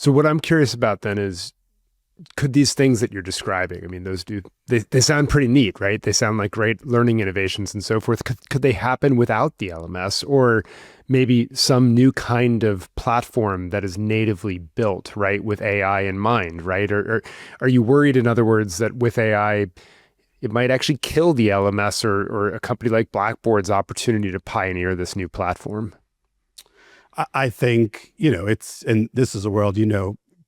So what I'm curious about then is, could these things that you're describing, I mean, they sound pretty neat, right? They sound like great learning innovations and so forth. Could they happen without the LMS, or maybe some new kind of platform that is natively built, right, with AI in mind, right? Or are you worried, in other words, that with AI, it might actually kill the LMS or a company like Blackboard's opportunity to pioneer this new platform? I think, and this is a world,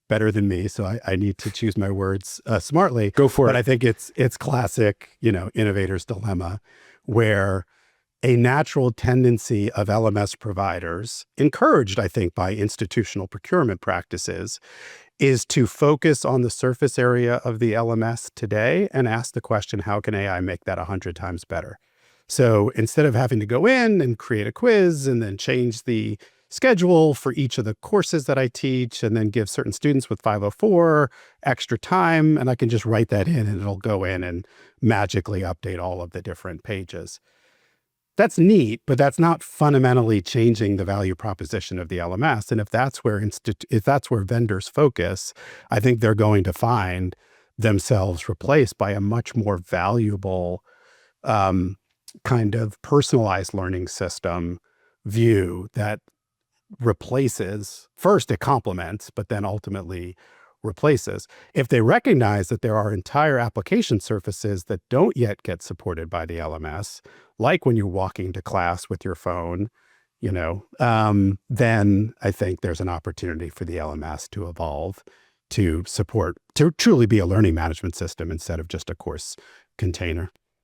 better than me. So I need to choose my words smartly, Go for but it. I think it's classic, innovator's dilemma, where a natural tendency of LMS providers, encouraged, I think, by institutional procurement practices, is to focus on the surface area of the LMS today and ask the question, how can AI make that 100 times better? So instead of having to go in and create a quiz and then change the schedule for each of the courses that I teach and then give certain students with 504 extra time, and I can just write that in and it'll go in and magically update all of the different pages. That's neat, but that's not fundamentally changing the value proposition of the LMS. And if that's where vendors focus, I think they're going to find themselves replaced by a much more valuable kind of personalized learning system view that replaces, first it complements, but then ultimately replaces. If they recognize that there are entire application surfaces that don't yet get supported by the LMS, like when you're walking to class with your phone, then I think there's an opportunity for the LMS to evolve to truly be a learning management system instead of just a course container.